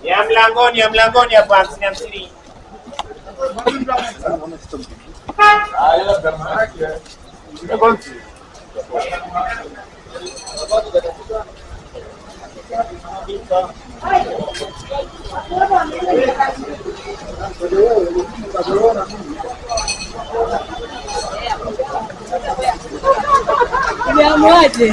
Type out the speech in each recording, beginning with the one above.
Ya mlangoni hapa 50. Umeamuaje?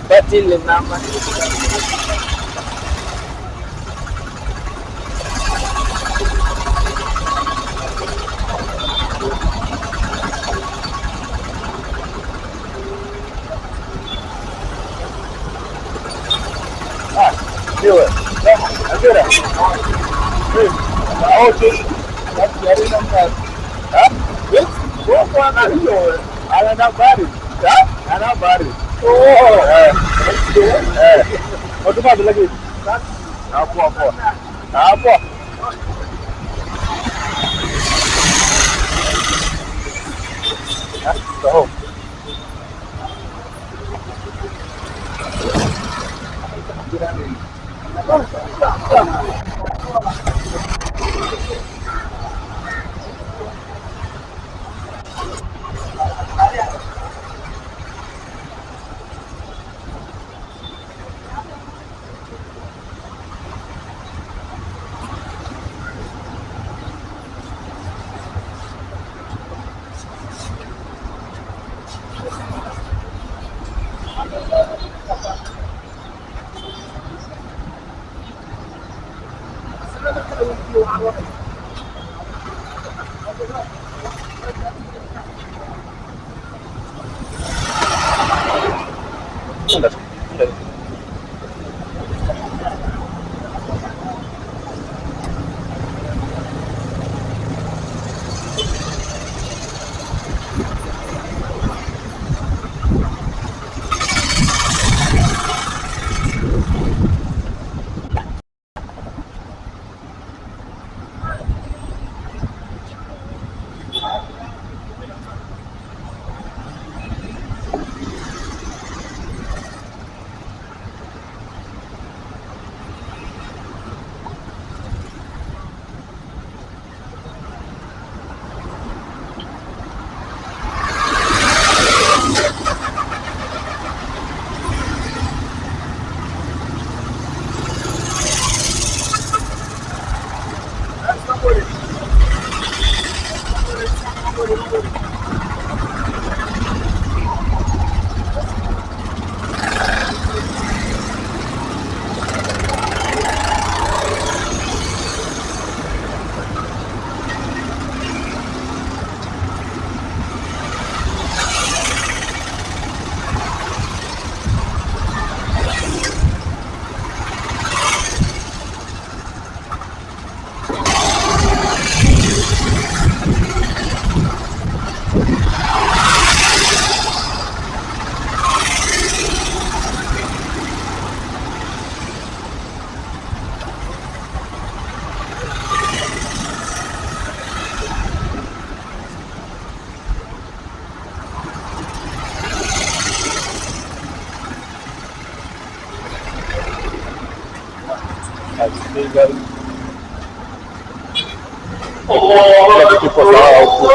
Battle number. Do it. I did it. Oh, that's getting them that. This? What one are you doing? I don't know about it. I don't know about it. What about the luggage? Apa? So. legally. Kila kitu kwa sawa huku.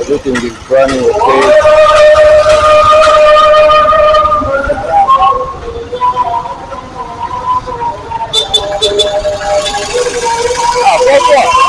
Everything is running okay.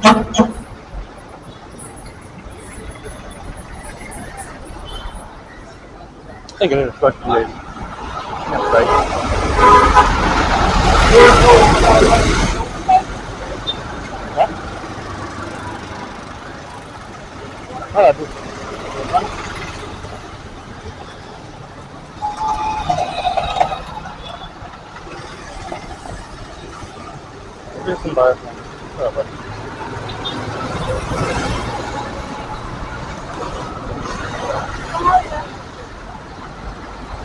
I think it's fucking late. Ah, tu. Itu sembarang. Apa?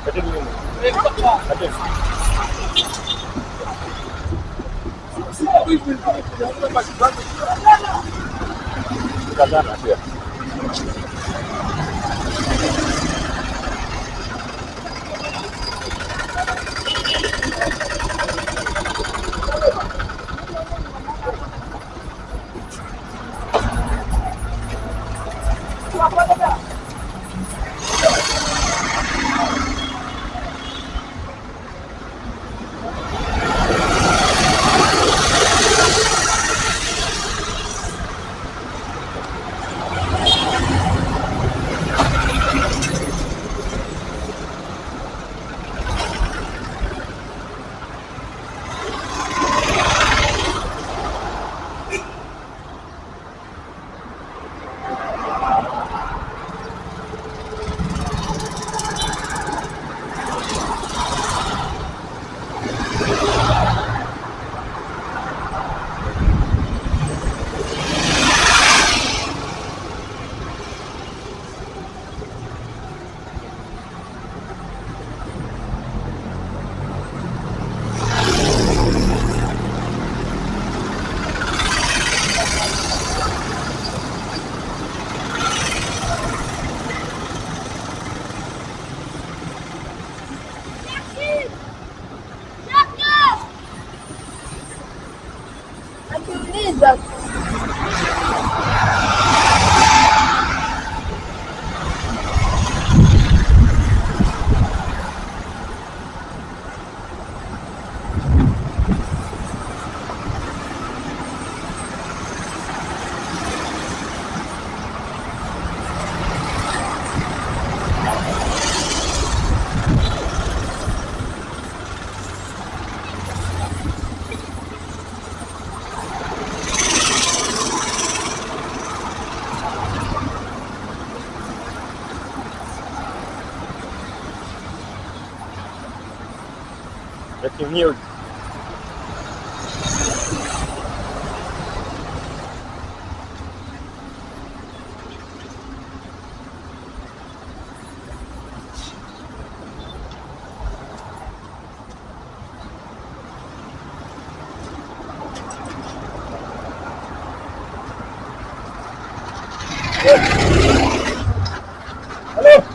Ada ni. Ada. Kadang ada. Breaking news. Hello.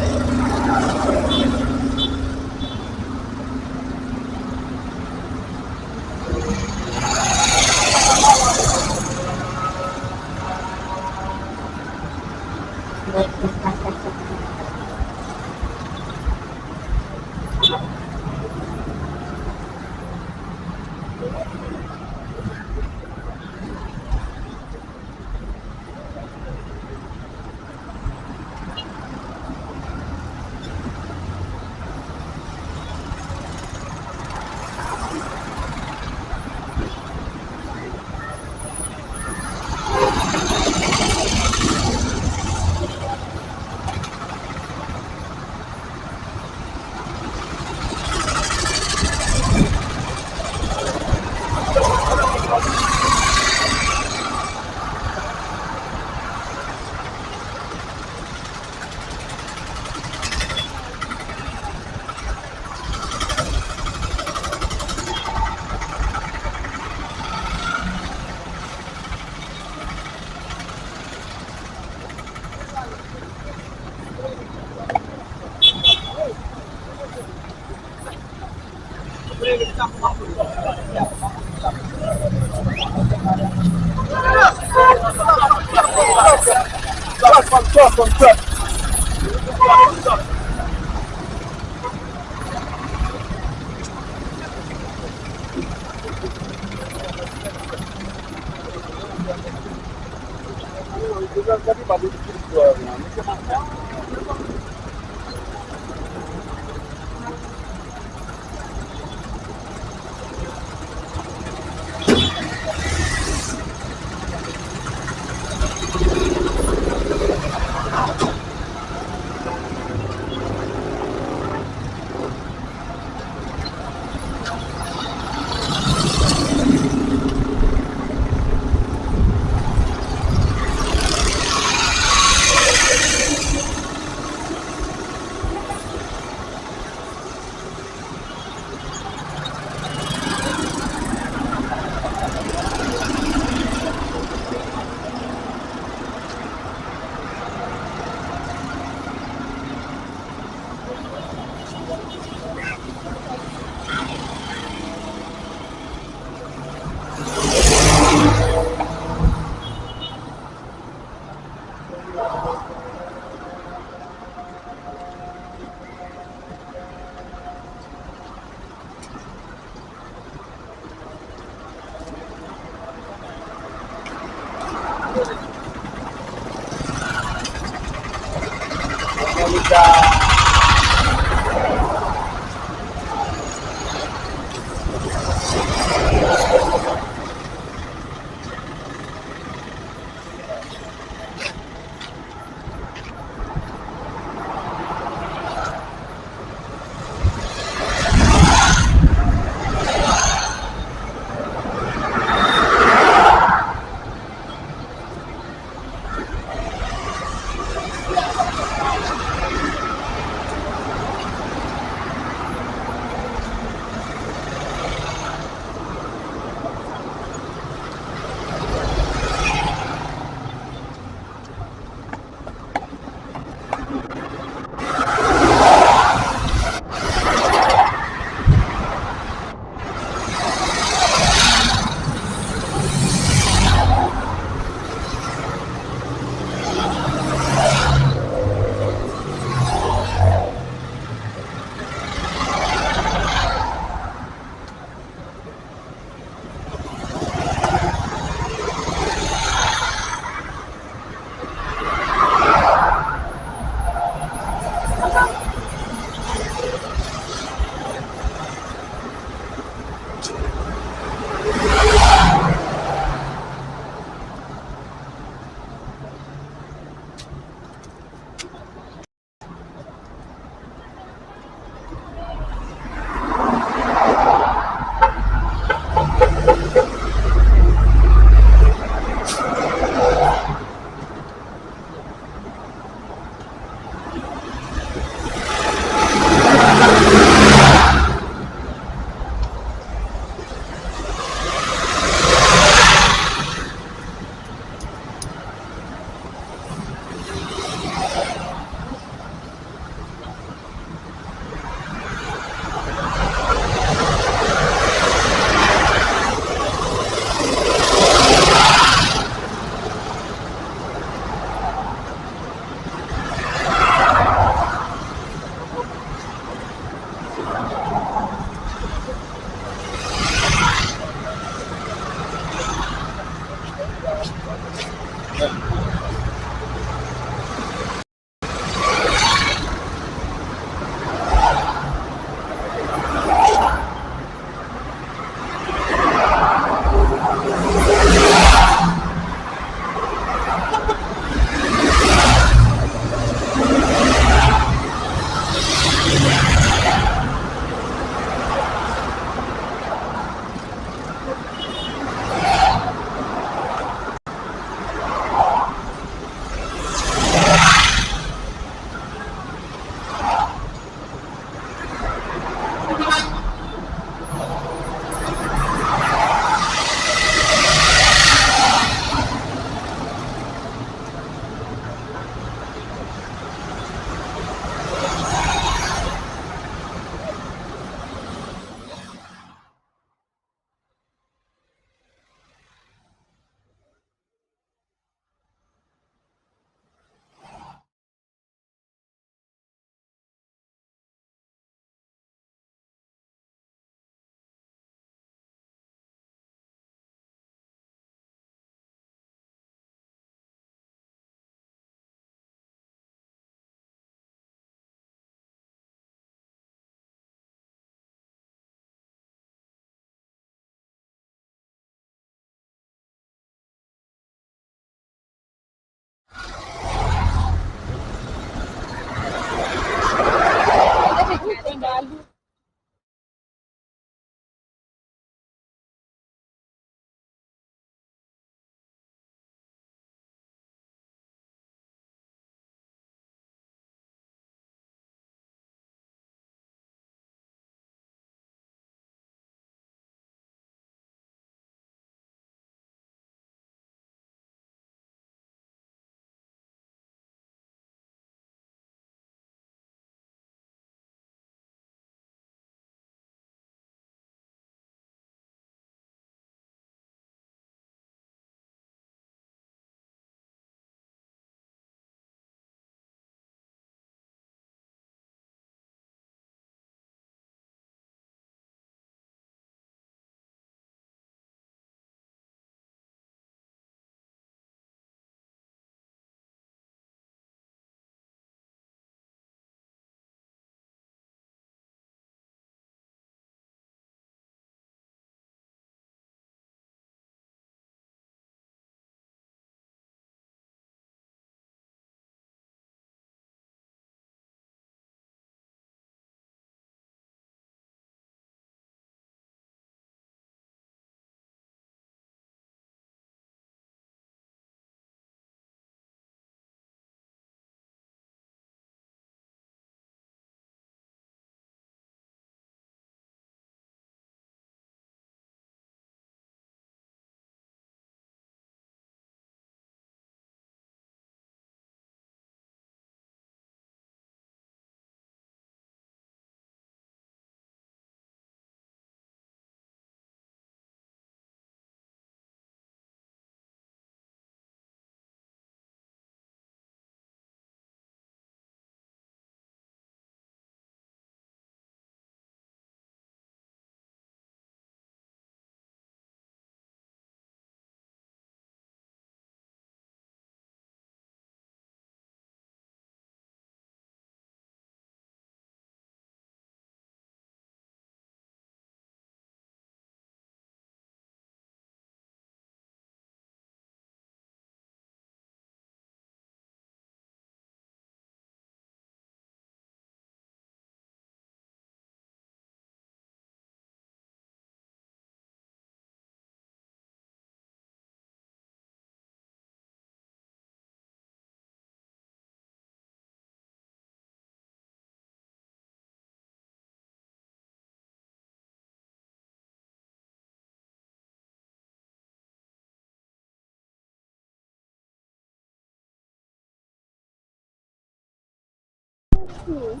Hmm.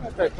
Okay.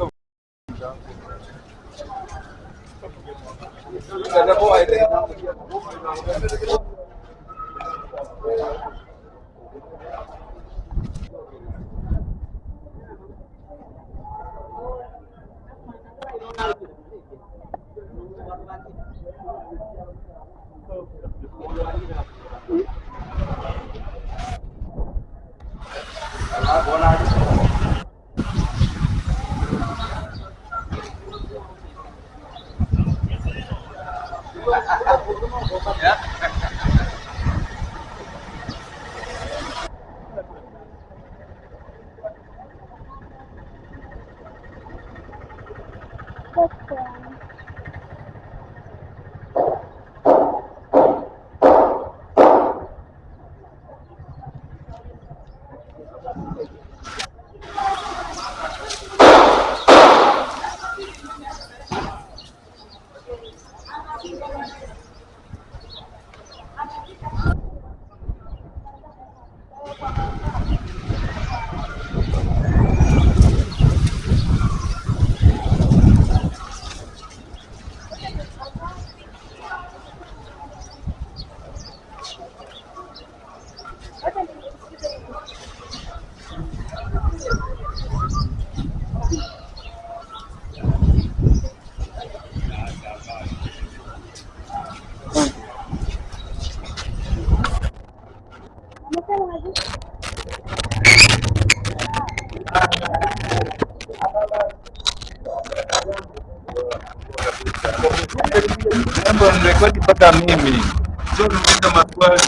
Umesema aje? Mambo nirekodi mpaka mimi. Sio nauliza maswali.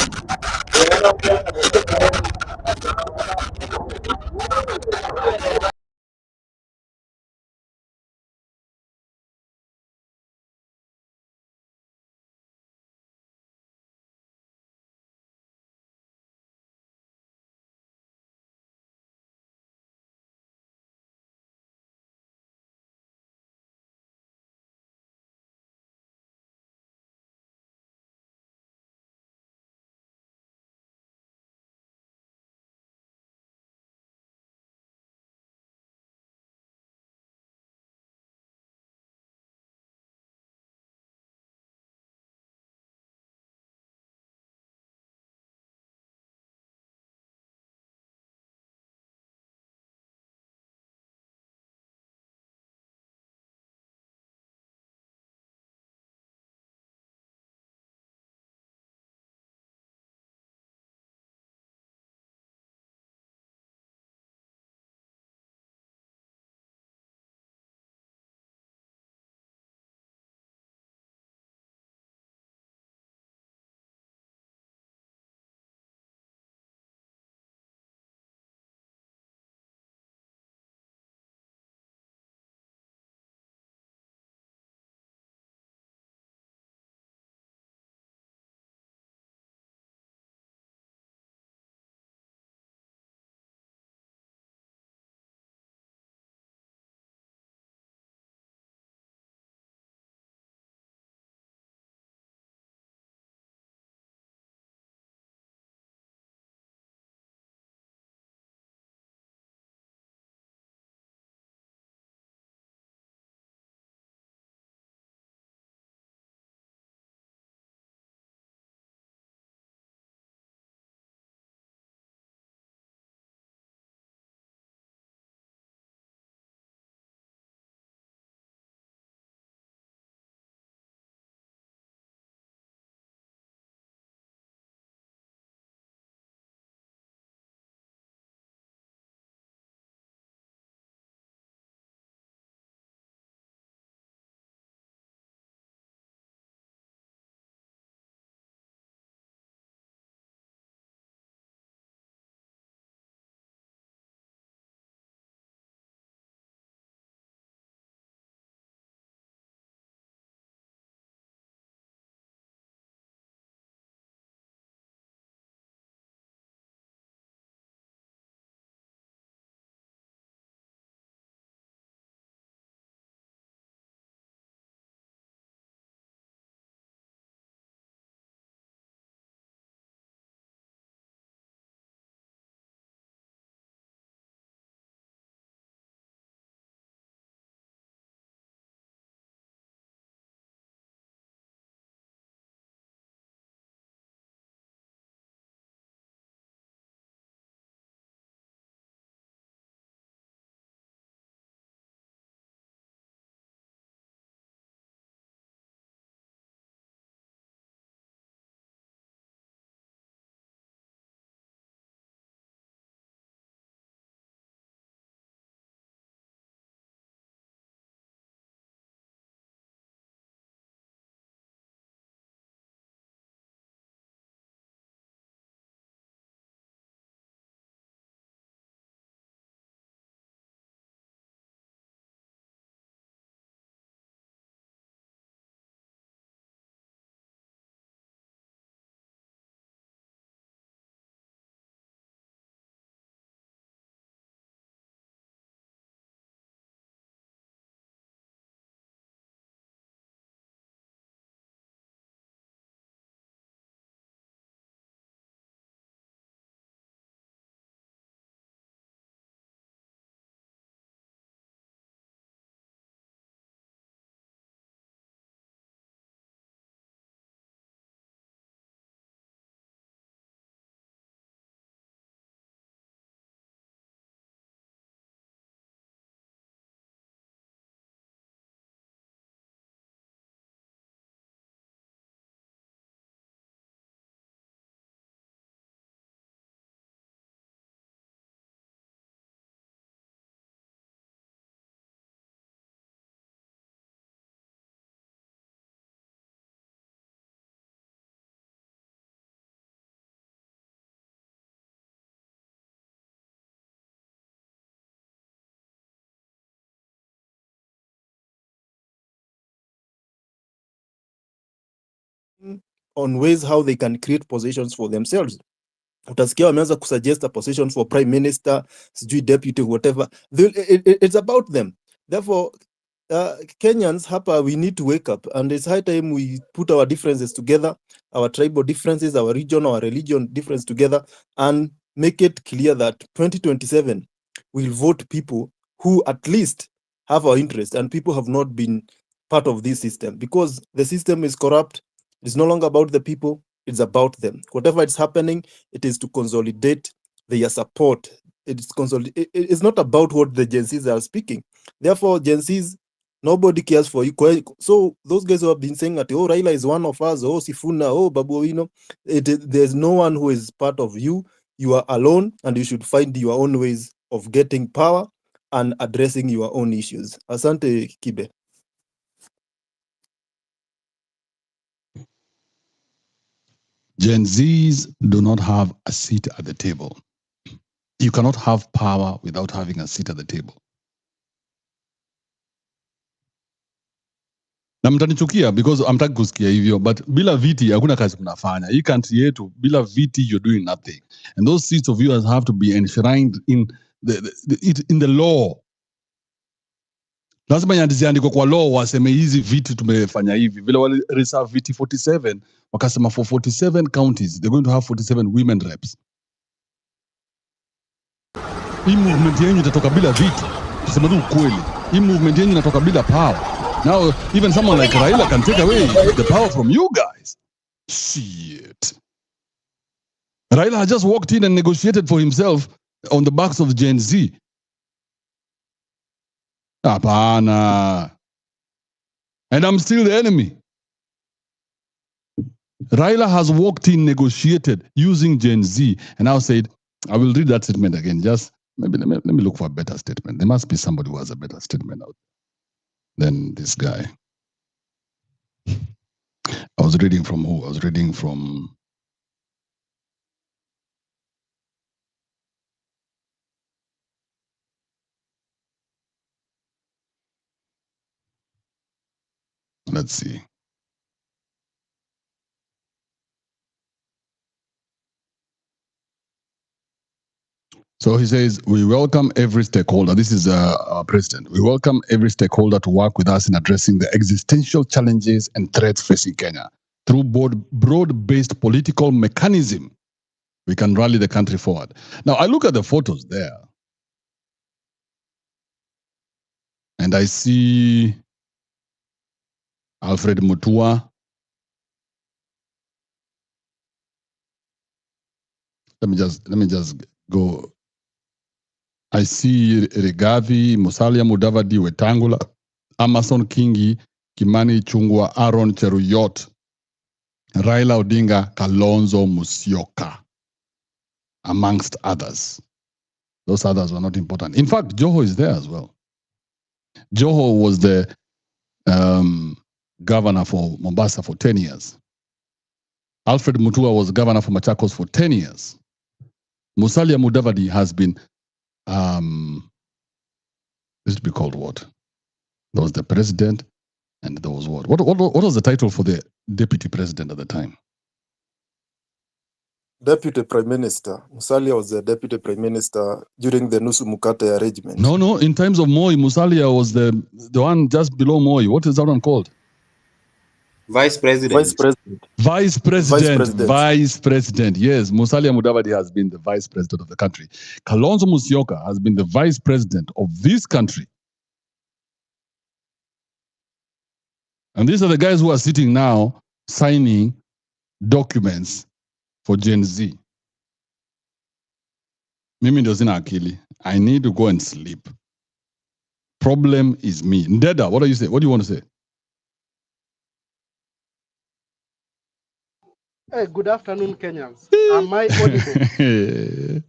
on ways how they can create positions for themselves. Utasikia wameanza kusuggest a position for prime minister, deputy, whatever. It's about them. Therefore, Kenyans hapa, we need to wake up, and it's high time we put our differences together, our tribal differences, our region, our religion difference together, and make it clear that 2027 we'll vote people who at least have our interest, and people have not been part of this system, because the system is corrupt. It's no longer about the people, it's about them. Whatever is happening, it is to consolidate their support. It's not about what the Gen Zs are speaking. Therefore, Gen Zs, nobody cares for you. So those guys who have been saying that, oh, Raila is one of us, oh, Sifuna, oh, Babu Owino, there's no one who is part of you. You are alone, and you should find your own ways of getting power and addressing your own issues. Asante, Kibe. Gen Zs do not have a seat at the table. You cannot have power without having a seat at the table. Na mtanichukia because amtaki kusikia hivyo, but bila viti hakuna kazi kunafanya. Hii country yetu, bila viti you're doing nothing. And those seats of yours have to be enshrined in the law. Lazima yandiziandiko kwa law, waseme hizi viti tumefanya hivi. Vile wali reserve viti 47, wakasema for 47 counties, they're going to have 47 women reps. Hii movement yenyu itatoka bila viti. Tuseme tu ukweli. Hii movement yenyu inatoka bila power. Now, even someone like Raila can take away the power from you guys. Shit. Raila had just walked in and negotiated for himself on the backs of Gen Z. Apana. And I'm still the enemy. Raila has walked in, negotiated using Gen Z, and now said, I will read that statement again. Just maybe let me look for a better statement. There must be somebody who has a better statement out than this guy. I was reading from who? I was reading from let's see. So he says, we welcome every stakeholder. This is our president. We welcome every stakeholder to work with us in addressing the existential challenges and threats facing Kenya. Through broad-based political mechanism, we can rally the country forward. Now, I look at the photos there, and I see Alfred Mutua. Let me just go. I see Rigathi, Musalia Mudavadi, Wetangula, Amason Kingi, Kimani Chungwa, Aaron Cheruyot, Raila Odinga, Kalonzo Musyoka, amongst others. Those others were not important. In fact, Joho is there as well. Joho was the governor for Mombasa for 10 years. Alfred Mutua was governor for Machakos for 10 years. Musalia Mudavadi has been, this would be called what? There was the president, and there was what? What was the title for the deputy president at the time? Deputy Prime Minister. Musalia was the Deputy Prime Minister during the Nusu Mukate arrangement. No. In terms of Moi, Musalia was the one just below Moi. What is that one called? Vice President. Vice President. Yes, Musalia Mudavadi has been the Vice President of the country. Kalonzo Musyoka has been the Vice President of this country. And these are the guys who are sitting now signing documents for Gen Z. Mimi ndo sina akili. I need to go and sleep. Problem is me. Ndeda, what do you say? What do you want to say? Hey, good afternoon, Kenyans. Am I audible?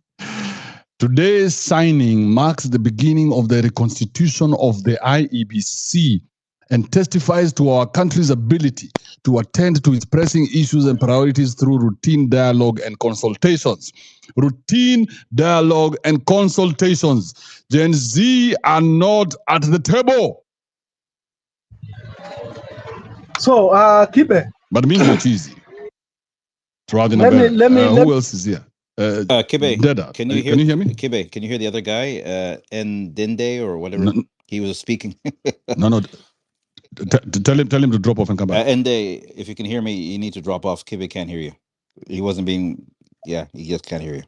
Today's signing marks the beginning of the reconstitution of the IEBC and testifies to our country's ability to attend to its pressing issues and priorities through routine dialogue and consultations. Routine dialogue and consultations. Gen Z are not at the table. So, Kibe, But it means you're cheesy. Let me Who else is here? Kibe, Deda. can you hear me? Kibe, can you hear the other guy? Ndende or whatever No, he was speaking. no. Tell him to drop off and come back. Nde, if you can hear me, you need to drop off. Kibe can't hear you. He wasn't being. Yeah, he just can't hear you.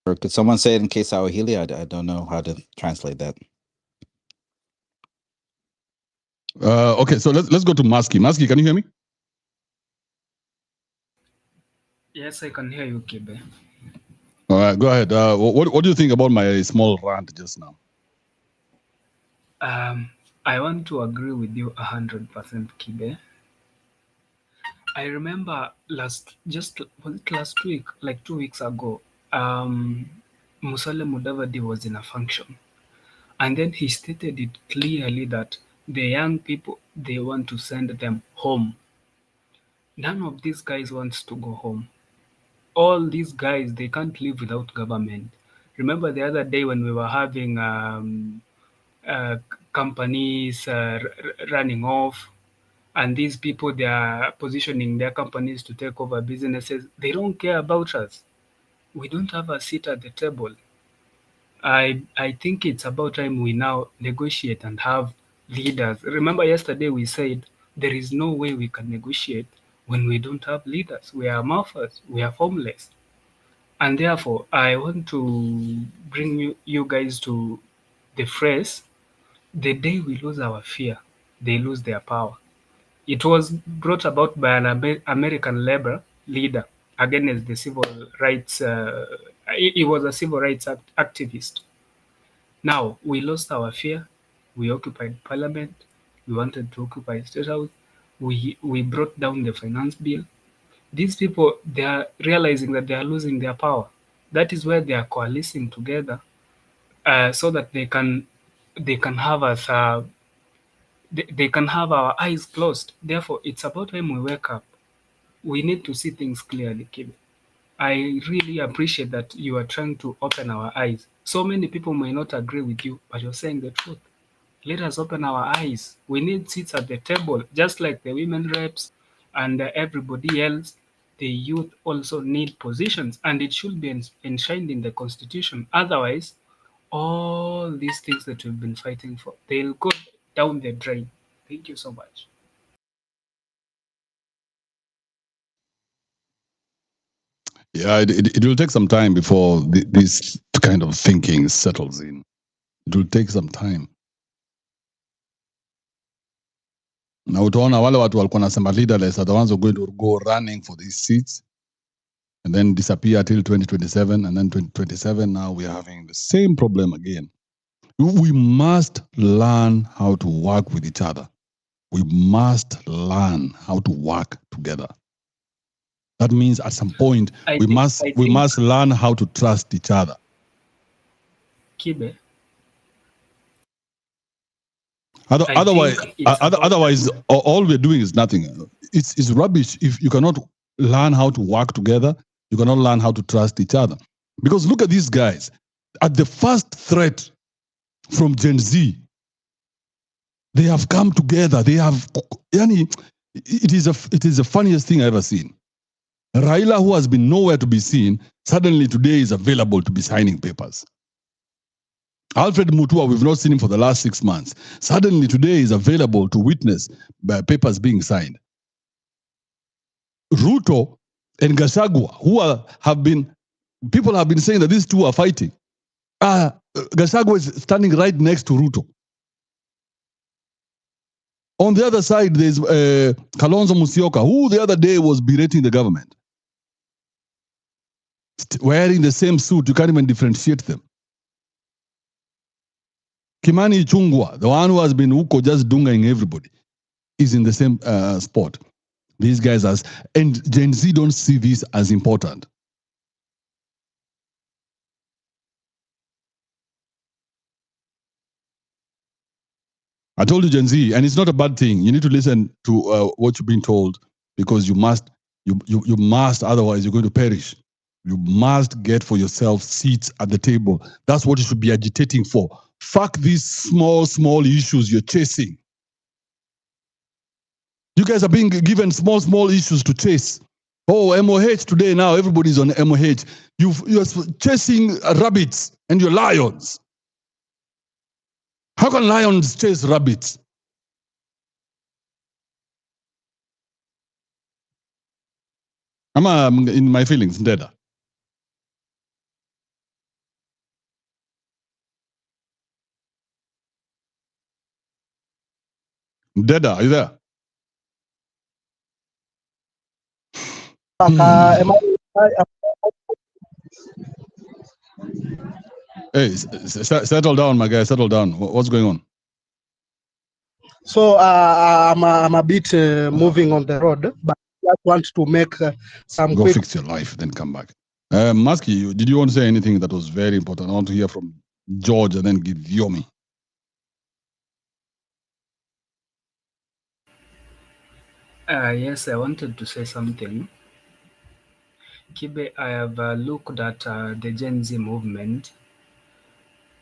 Or could someone say it in case Awahili? I don't know how to translate that. Okay, so let's go to Maski. Maski, can you hear me? Yes, I can hear you, Kibe. All right, go ahead. What do you think about my small rant just now? I want to agree with you 100%, Kibe. I remember was it last week, like 2 weeks ago, Musale Mudavadi was in a function. And then he stated it clearly that the young people, they want to send them home. None of these guys wants to go home. All these guys, they can't live without government. Remember the other day when we were having companies running off, and these people, they are positioning their companies to take over businesses. They don't care about us. We don't have a seat at the table. I think it's about time we now negotiate and have leaders. Remember yesterday we said there is no way we can negotiate when we don't have leaders. We are mothers. We are formless. And therefore, I want to bring you guys to the phrase, the day we lose our fear, they lose their power. It was brought about by an American labor leader against the civil rights. He was a civil rights activist. Now, we lost our fear. We occupied parliament. We wanted to occupy State House. We brought down the finance bill. These people, they are realizing that they are losing their power. That is where they are coalescing together so that they can have us. They can have our eyes closed. Therefore, it's about time we wake up. We need to see things clearly, Kibe. I really appreciate that you are trying to open our eyes. So many people may not agree with you, but you're saying the truth. Let us open our eyes. We need seats at the table, just like the women reps and everybody else. The youth also need positions, and it should be enshrined in the constitution. Otherwise, all these things that we've been fighting for, they'll go down the drain. Thank you so much. Yeah, it will take some time before this kind of thinking settles in. It will take some time. Na utaona wale watu walikuwa nasema leaderless are the ones who are going to go running for these seats and then disappear till 2027, and then 2027 now we are having the same problem again. We must learn how to work with each other. We must learn how to work together. That means at some point we must learn how to trust each other. Kibe. Otherwise, all we're doing is nothing. It's rubbish if you cannot learn how to work together. You cannot learn how to trust each other. Because look at these guys. At the first threat from Gen Z, they have come together. They have, it is the funniest thing I've ever seen. Raila, who has been nowhere to be seen, suddenly today is available to be signing papers. Alfred Mutua, we've not seen him for the last 6 months. Suddenly today is available to witness papers being signed. Ruto and Gachagua, people have been saying that these two are fighting. Gachagua is standing right next to Ruto. On the other side, there's Kalonzo Musyoka, who the other day was berating the government. Wearing the same suit, you can't even differentiate them. Kimani Ichung'wah, the one who has been Uko just dungaing everybody, is in the same spot. These guys and Gen Z don't see this as important. I told you, Gen Z, and it's not a bad thing. You need to listen to what you're being told, because you must, otherwise you're going to perish. You must get for yourself seats at the table. That's what you should be agitating for. Fuck these small issues you're chasing. You guys are being given small issues to chase. Oh, MOH today now, everybody's on MOH. You're chasing rabbits and you're lions. How can lions chase rabbits? I'm in my feelings, Deda. Deda, are you there? Hey, settle down, my guy. Settle down. What's going on? So I'm a bit moving on the road, but I just want to make some Go quick. fix your life, then come back. Maski, did you want to say anything that was very important? I want to hear from George and then give Yomi. Yes, I wanted to say something. Kibe, I have looked at the Gen Z movement.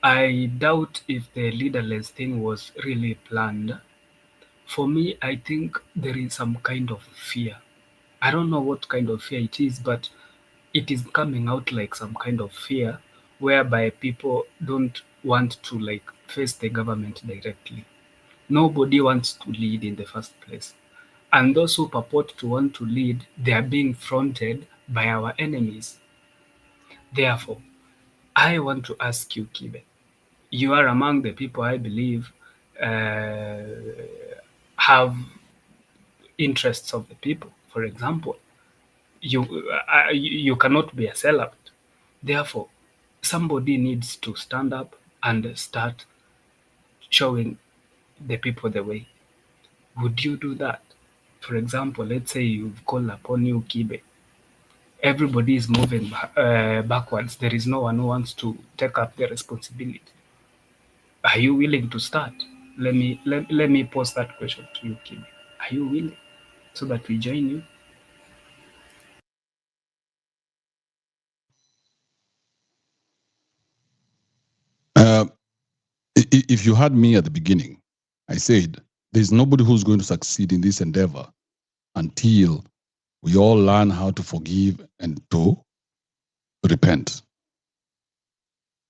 I doubt if the leaderless thing was really planned. For me, I think there is some kind of fear. I don't know what kind of fear it is, but it is coming out like some kind of fear whereby people don't want to like face the government directly. Nobody wants to lead in the first place. And those who purport to want to lead, they are being fronted by our enemies. Therefore, I want to ask you, Kibe, you are among the people I believe have interests of the people. For example, you cannot be a sellout. Therefore, somebody needs to stand up and start showing the people the way. Would you do that? For example, let's say you've called upon you, Kibe. Everybody is moving backwards. There is no one who wants to take up the responsibility. Are you willing to start? Let me pose that question to you, Kibe. Are you willing so that we join you? If you had me at the beginning, I said there's nobody who's going to succeed in this endeavor until we all learn how to forgive and to repent.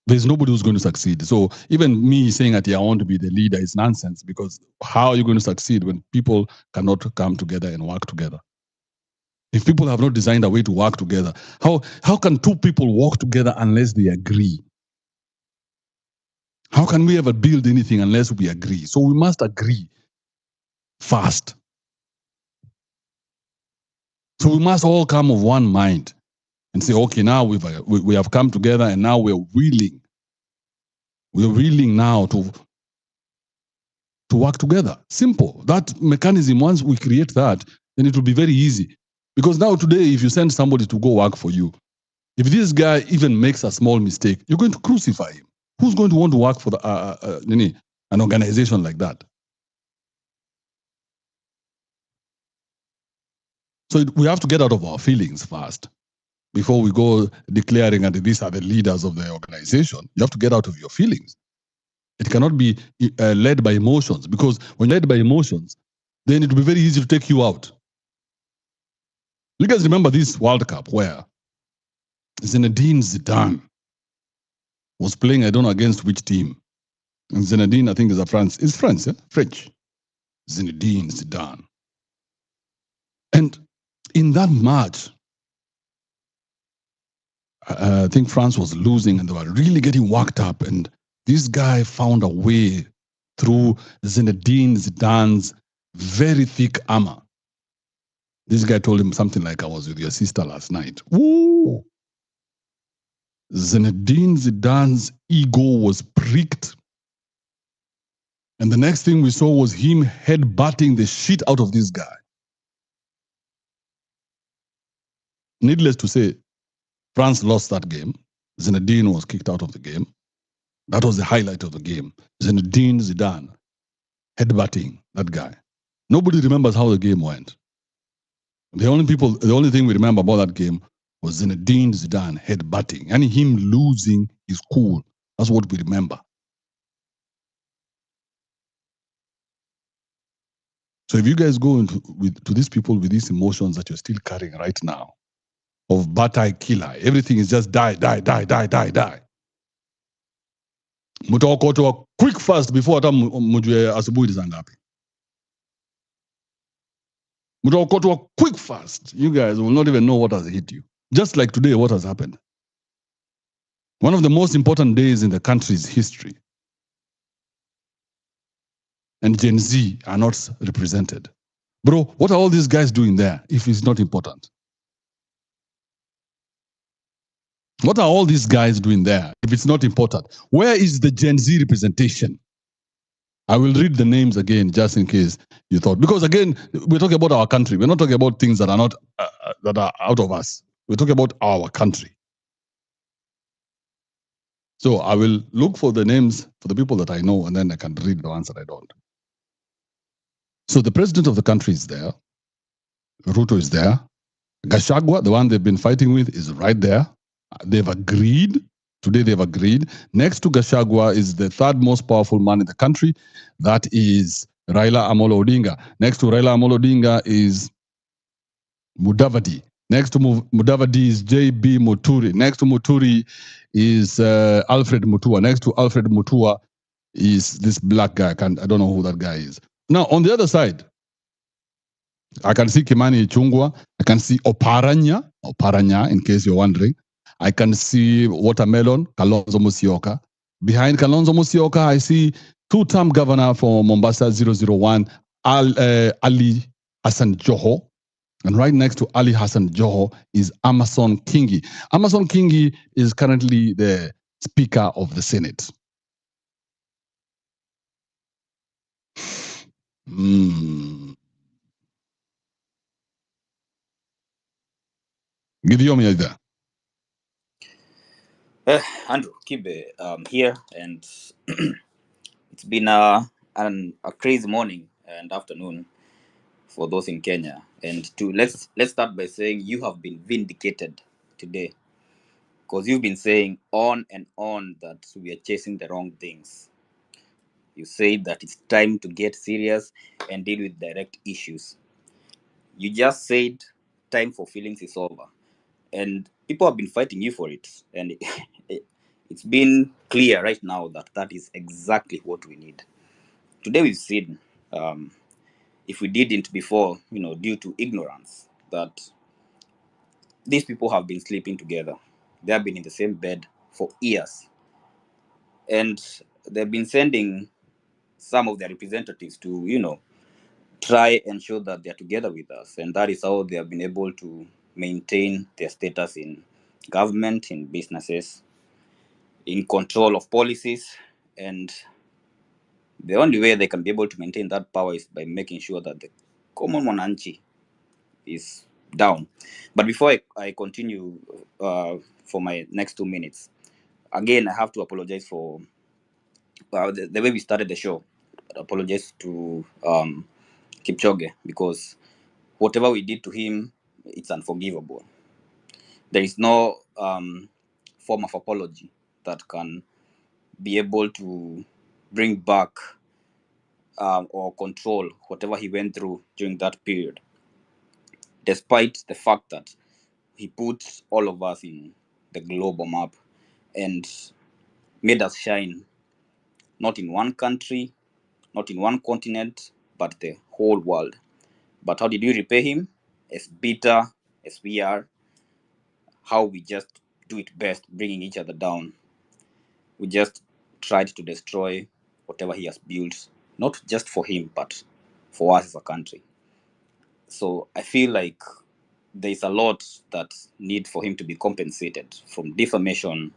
There's nobody who's going to succeed. So even me saying that I want to be the leader is nonsense, because how are you going to succeed when people cannot come together and work together? If people have not designed a way to work together, how can two people work together unless they agree? How can we ever build anything unless we agree? So we must agree first. So we must all come of one mind and say, okay, now we have come together and now we're willing. We're willing now to work together. Simple. That mechanism, once we create that, then it will be very easy. Because now today, if you send somebody to go work for you, if this guy even makes a small mistake, you're going to crucify him. Who's going to want to work for an organization like that? So we have to get out of our feelings first before we go declaring that these are the leaders of the organization. You have to get out of your feelings. It cannot be led by emotions, because when you're led by emotions, then it will be very easy to take you out. You guys remember this World Cup where Zinedine Zidane was playing, I don't know against which team. And Zinedine, I think, is France, yeah? French. Zinedine Zidane. And in that match, I think France was losing and they were really getting worked up. And this guy found a way through Zinedine Zidane's very thick armor. This guy told him something like, I was with your sister last night. Ooh. Zinedine Zidane's ego was pricked. And the next thing we saw was him headbutting the shit out of this guy. Needless to say, France lost that game. Zinedine was kicked out of the game. That was the highlight of the game. Zinedine Zidane headbutting that guy. Nobody remembers how the game went. The only thing we remember about that game was Zinedine Zidane headbutting, and him losing his cool. That's what we remember. So if you guys go to these people with these emotions that you're still carrying right now, of batai killer, everything is just die. Mutaokotwa quick fast before hata mjue asubuhi ni saa ngapi. Mutaokotwa quick fast. You guys will not even know what has hit you. Just like today, what has happened. One of the most important days in the country's history. And Gen Z are not represented. Bro, what are all these guys doing there if it's not important? What are all these guys doing there if it's not important? Where is the Gen Z representation? I will read the names again just in case you thought. Because again, we're talking about our country. We're not talking about things that are not that are out of us. We're talking about our country. So I will look for the names for the people that I know, and then I can read the ones that I don't. So the president of the country is there. Ruto is there. Gachagua, the one they've been fighting with, is right there. They've agreed. Today they've agreed. Next to Gachagua is the third most powerful man in the country. That is Raila Amolo Odinga. Next to Raila Amolo Odinga is Mudavadi. Next to Mudavadi is J.B. Muturi. Next to Muturi is Alfred Mutua. Next to Alfred Mutua is this black guy. I don't know who that guy is. Now, on the other side, I can see Kimani Ichung'wah. I can see Oparanya, in case you're wondering. I can see Watermelon, Kalonzo Musyoka. Behind Kalonzo Musyoka, I see two-term governor for Mombasa 001, Ali Hassan Joho. And right next to Ali Hassan Joho is Amason Kingi. Amason Kingi is currently the Speaker of the Senate. Gideon, are you there? Andrew Kibe here, and it's been a crazy morning and afternoon for those in Kenya. And let's start by saying you have been vindicated today, because you've been saying on and on that we are chasing the wrong things. You say that it's time to get serious and deal with direct issues. You just said time for feelings is over, and people have been fighting you for it, and it's been clear right now that that is exactly what we need. Today we've seen, if we didn't before, due to ignorance, that these people have been sleeping together. They have been in the same bed for years, and they've been sending some of their representatives to try and show that they're together with us, and that is how they have been able to maintain their status in government, in businesses, in control of policies. And the only way they can be able to maintain that power is by making sure that the common mwananchi is down. But before I continue for my next 2 minutes, again I have to apologize for the way we started the show. I apologize to Kipchoge, because whatever we did to him, it's unforgivable. There is no form of apology that can be able to bring back or control whatever he went through during that period, despite the fact that he put all of us in the global map and made us shine, not in one country, not in one continent, but the whole world. But how did we repay him? As bitter as we are, how we just do it best, bringing each other down. We just tried to destroy whatever he has built, not just for him, but for us as a country. So I feel like there's a lot that need for him to be compensated, from defamation,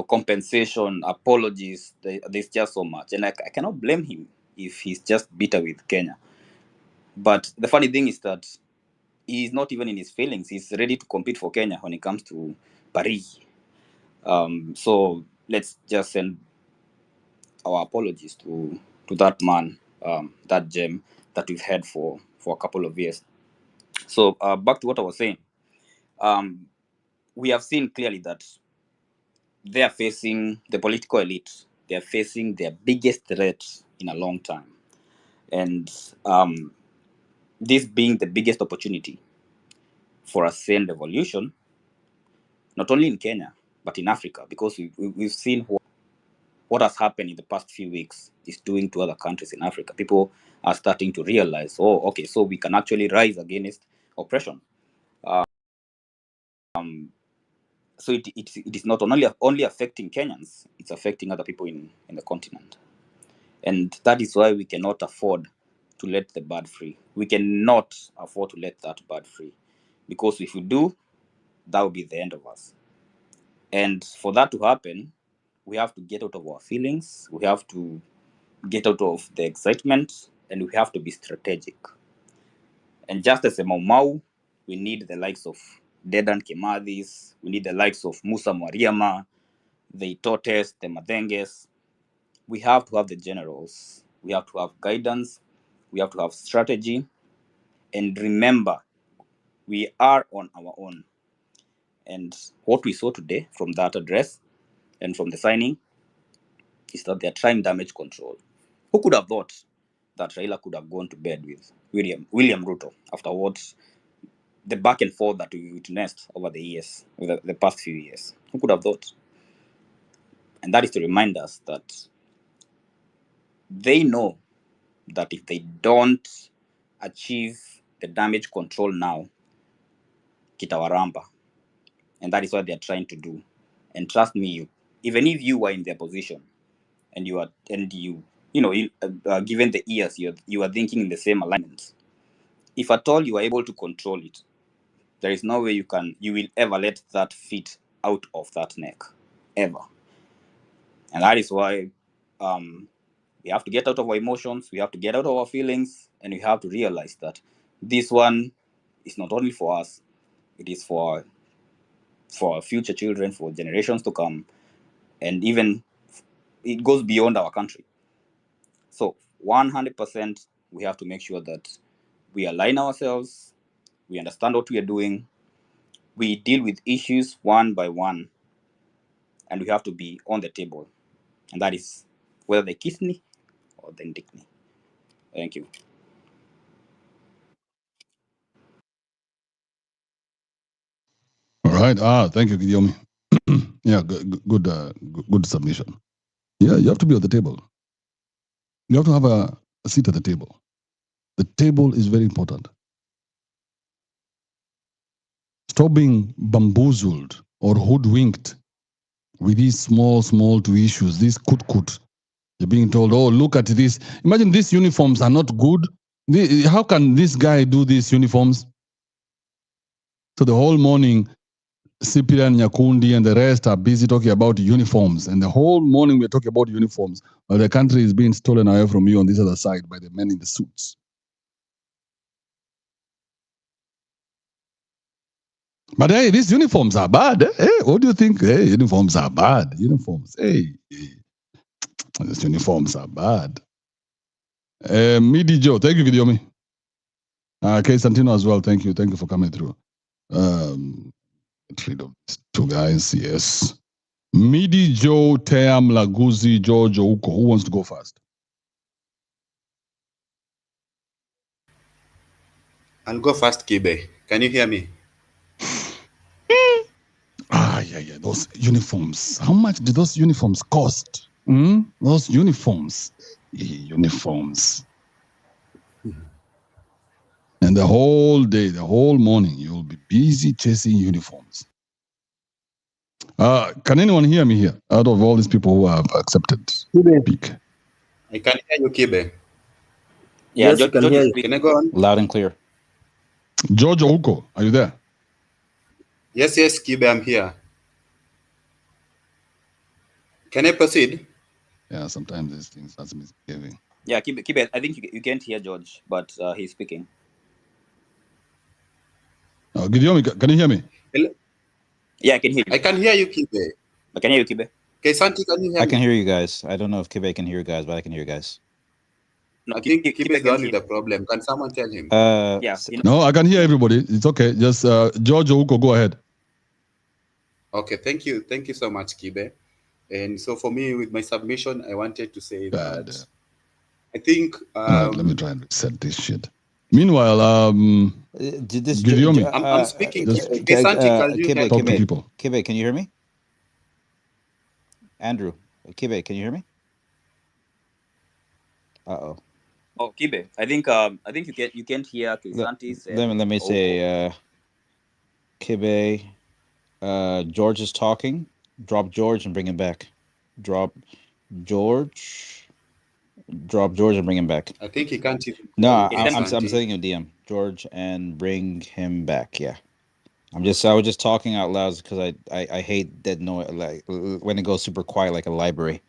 compensation, apologies. There's just so much, and I cannot blame him if he's just bitter with Kenya. But the funny thing is that he's not even in his feelings. He's ready to compete for Kenya when it comes to Paris. So let's just send our apologies to that man, that gem that we've had for a couple of years. So back to what I was saying. We have seen clearly that they are facing the political elite. They are facing their biggest threat in a long time. And this being the biggest opportunity for a sane revolution, not only in Kenya, but in Africa, because we've seen what has happened in the past few weeks is doing to other countries in Africa. People are starting to realize, oh, okay, so we can actually rise against oppression. So it is not only affecting Kenyans, it's affecting other people in the continent. And that is why we cannot afford to let the bird free. We cannot afford to let that bird free. Because if we do, that will be the end of us. And for that to happen, we have to get out of our feelings, we have to get out of the excitement, and we have to be strategic. And just as a Mau Mau, we need the likes of Dedan Kimathis, we need the likes of Musa Mwariama, the Itotes, the Madenges. We have to have the generals, we have to have guidance, we have to have strategy, and remember, we are on our own. And what we saw today from that address and from the signing is that they're trying damage control. Who could have thought that Raila could have gone to bed with William Ruto after what the back and forth that we witnessed over the years, over the past few years? Who could have thought? And that is to remind us that they know that if they don't achieve the damage control now, kitawaramba. And that is what they're trying to do. And trust me, even if you were in their position and you given the years, you are thinking in the same alignment. If at all you are able to control it, there is no way you will ever let that fit out of that neck, ever. And that is why we have to get out of our emotions, we have to get out of our feelings, and we have to realize that this one is not only for us, it is for our future children, for generations to come, and even it goes beyond our country. So 100% we have to make sure that we align ourselves, we understand what we are doing, we deal with issues one by one, and we have to be on the table. And that is whether they kiss me or they dick me. Thank you. All right. Thank you, Gideon. Yeah, good submission. Yeah, you have to be at the table. You have to have a seat at the table. The table is very important. Stop being bamboozled or hoodwinked with these small two issues, these kut. You're being told, oh, look at this. Imagine these uniforms are not good. How can this guy do these uniforms? So the whole morning, Cyprian, Nyakundi, and the rest are busy talking about uniforms. And the whole morning we're talking about uniforms, while the country is being stolen away from you on this other side by the men in the suits. But hey, these uniforms are bad. Hey, what do you think? Hey, uniforms are bad. Uniforms. Hey, these uniforms are bad. Midi Joe, thank you, Gidiomi. Okay, Santino as well. Thank you. Thank you for coming through. Get rid of these two guys. Yes. Midi Joe, Team, Laguzi, George, Ouko. Who wants to go first? I'll go first, Kibe. Can you hear me? Yeah. Those uniforms. How much do those uniforms cost? Those uniforms. Uniforms. And the whole day, the whole morning, you'll be busy chasing uniforms. Can anyone hear me here? Out of all these people who have accepted speak. I can hear you, Kibe. Yeah, Yes, can hear you. Can I go on? Loud and clear. George Ouko, are you there? Yes, Kibe, I'm here. Can I proceed? Yeah, sometimes these things are misbehaving. Yeah, Kibe, I think you can't hear George, but he's speaking. Gideon, can you hear me? Hello? Yeah, I can hear you. I can hear you, Kibe. I can hear you, Kibe. Okay, Santi, can you hear me? I can hear you guys. I don't know if Kibe can hear you guys, but I can hear you guys. No, I think Kibe is the one can with the problem. Can someone tell him? Yeah. No, I can hear everybody. It's okay. Just George Ouko, go ahead. Okay, thank you. Thank you so much, Kibe. And so for me, with my submission, I wanted to say that I think. All right, let me try and reset this shit. Meanwhile, This Guillaume, I'm speaking. just Santi, can you hear talk to me? people. Kibe, can you hear me? Andrew, Kibe, can you hear me? Oh, Kibe, I think you can't hear Crisantis. Let me say, Kibe, George is talking. Drop George and bring him back. Drop George and bring him back. I think he can't even. No, I'm Santi. sending him DM George and bring him back. Yeah, I was just talking out loud because I hate dead noise, like when it goes super quiet like a library.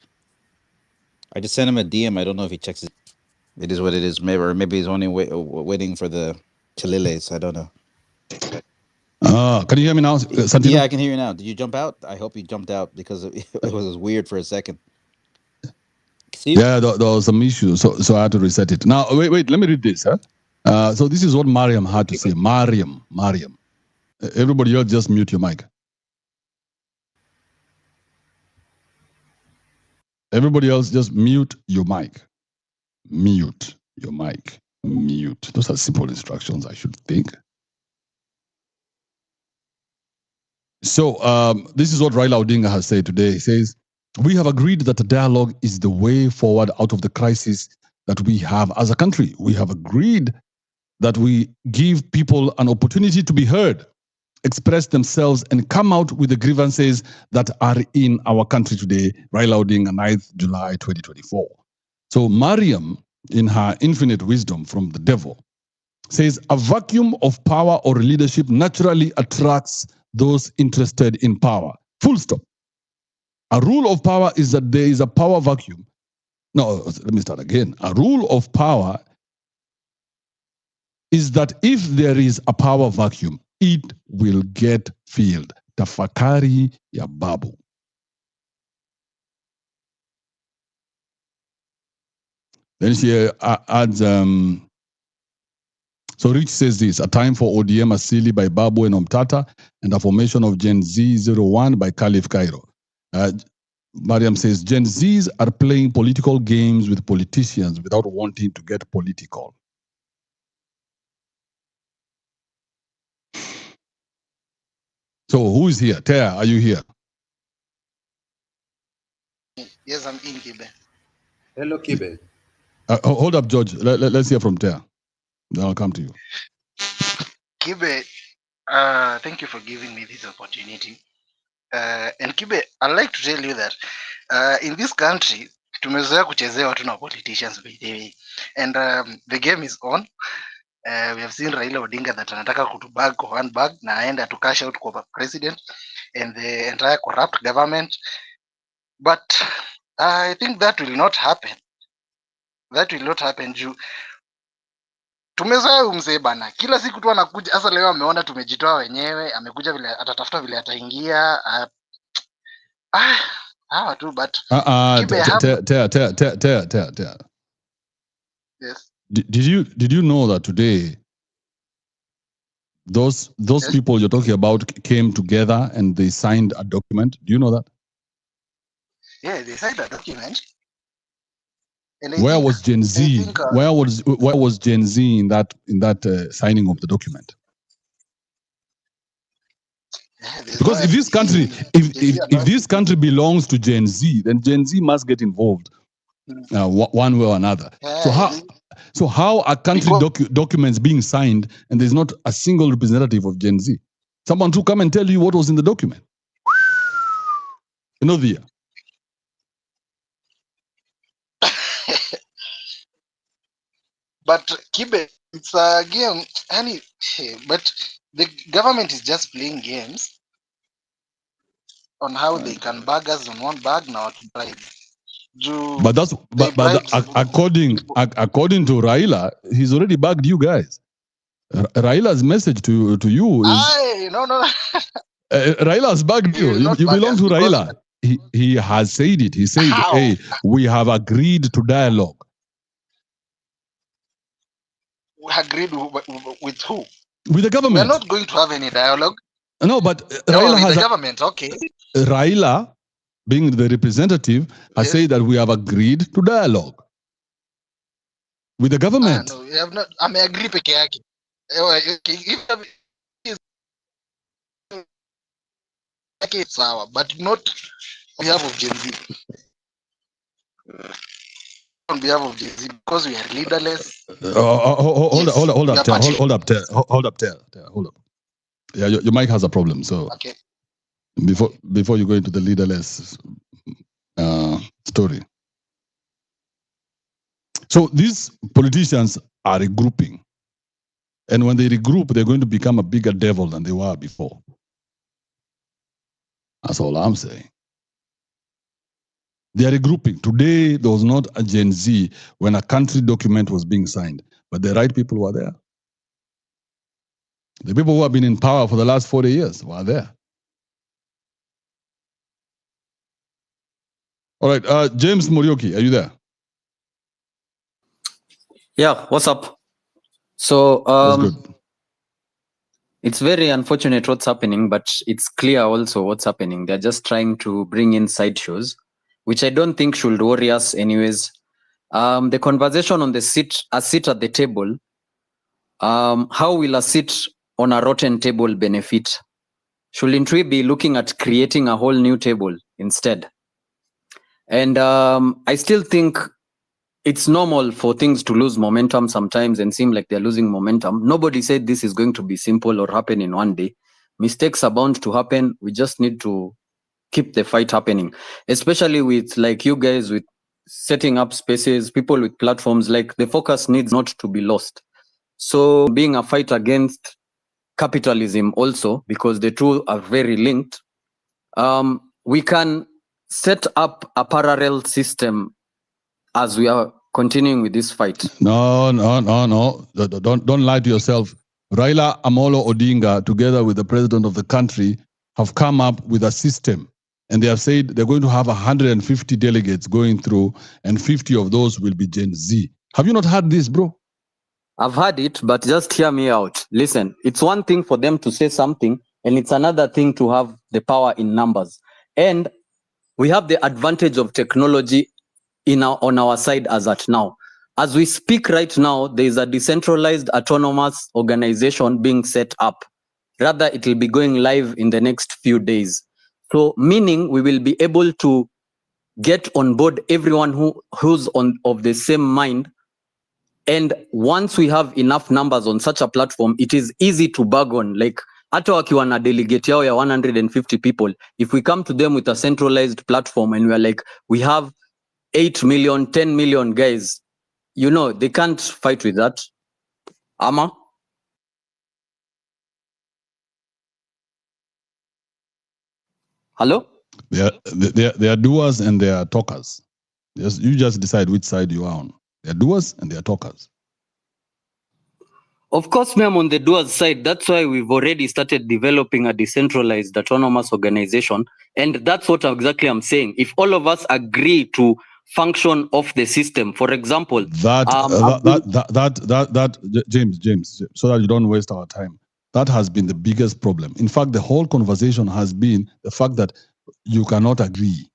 I just sent him a DM. I don't know if he checks it. It is what it is. Maybe he's only waiting for the Chililes. I don't know. Can you hear me now, Santino? Yeah, I can hear you now. Did you jump out? I hope you jumped out because it was weird for a second. Steve? Yeah, there was some issues, so I had to reset it. Now, wait, let me read this. So this is what Mariam had to say. Mariam. Everybody else, just mute your mic. Everybody else, just mute your mic. Mute your mic. Mute. Those are simple instructions, I should think. So this is what Raila Odinga has said today. He says, we have agreed that a dialogue is the way forward out of the crisis that we have as a country. We have agreed that we give people an opportunity to be heard, express themselves, and come out with the grievances that are in our country today. Raila Odinga, 9th July 2024. So Mariam, in her infinite wisdom from the devil, says a vacuum of power or leadership naturally attracts those interested in power. Full stop. A rule of power is that there is a power vacuum. No, let me start again. A rule of power is that if there is a power vacuum, it will get filled. Tafakari ya babu. Then she adds, so Rich says this, a time for ODM Asili by Babu and Omtata, and a formation of Gen Z01 by Caliph Cairo. Mariam says, Gen Zs are playing political games with politicians without wanting to get political. So who is here? Tea, are you here? Yes, I'm in, Kibe. Hello, Kibe. Hold up, George. Let's hear from Tea. Then I'll come to you. Kibe, thank you for giving me this opportunity. And Kibe, I'd like to tell you that in this country, tumezoea kuchezewa tu na politicians by the way. And the game is on. We have seen Raila Odinga that anataka kutubag kwa one bag na aenda to cash out kwa president and the entire corrupt government. But I think that will not happen. That will not happen juu tumezoea mzee bana, kila siku tu anakuja. Sasa leo ameona tumejitoa wenyewe, amekuja vile atatafuta vile ataingia. Hawa tu but Kibe yes. Did you know that today those yes. people you're talking about came together and they signed a document? Do you know that? Yeah, they signed a document. And where was Gen Z? Where was Gen Z in that signing of the document? Because if this country, if this country belongs to Gen Z, then Gen Z must get involved one way or another. So how are country documents being signed and there's not a single representative of Gen Z? Someone to come and tell you what was in the document. You know the. But Kibe, it's a game, but the government is just playing games on how they can bag us on one bag now to bribe. But according to Raila, he's already bagged you guys. Raila's message to you is no. Raila's bagged you. You belong to Raila. He has said it. He said, hey, we have agreed to dialogue. We agreed with who? With the government. We're not going to have any dialogue. No, but Raila has the government, okay. Raila, being the representative, has said that we have agreed to dialogue. with the government. No, you have not. Ameagree peke yake. Sawa, but not on behalf of Gen Z. On behalf of Gen Z, because we are leaderless. Hold up. Yeah, your mic has a problem. So okay. Before you go into the leaderless story. So these politicians are regrouping. And when they regroup, they're going to become a bigger devil than they were before. That's all I'm saying. They are regrouping. Today, there was not a Gen Z when a country document was being signed, but the right people were there. The people who have been in power for the last 40 years were there. All right, James Morioki, are you there? Yeah, what's up? So, That's good. it's very unfortunate what's happening, but it's clear also what's happening. They're just trying to bring in sideshows, which I don't think should worry us anyways. The conversation on a seat at the table, how will a seat on a rotten table benefit? Shouldn't we be looking at creating a whole new table instead? And I still think it's normal for things to lose momentum sometimes and seem like they're losing momentum. Nobody said this is going to be simple or happen in one day. Mistakes are bound to happen. We just need to keep the fight happening, especially with like you guys with setting up spaces, people with platforms. Like the focus needs not to be lost. So being a fight against capitalism also, because the two are very linked, we can set up a parallel system as we are continuing with this fight. No. Don't lie to yourself. Raila Amolo Odinga, together with the president of the country, have come up with a system. And they have said they're going to have 150 delegates going through, and 50 of those will be Gen Z. Have you not heard this, bro? I've heard it, but just hear me out. Listen, it's one thing for them to say something, and it's another thing to have the power in numbers. And we have the advantage of technology on our side as at now. As we speak right now, there is a decentralized autonomous organization being set up. Rather, it will be going live in the next few days. So, meaning we will be able to get on board everyone who's of the same mind. And once we have enough numbers on such a platform, it is easy to bargain. Like, hata wakiwa na delegate yao ya 150 people, if we come to them with a centralized platform and we're like, we have 8 million, 10 million guys, you know, they can't fight with that. Ama? Hello? They are doers and they are talkers. You just decide which side you are on. They are doers and they are talkers. Of course, I'm on the doers side. That's why we've already started developing a decentralized autonomous organization. And that's what exactly I'm saying. If all of us agree to function of the system, for example, James, so that you don't waste our time. That has been the biggest problem. In fact, the whole conversation has been the fact that you cannot agree.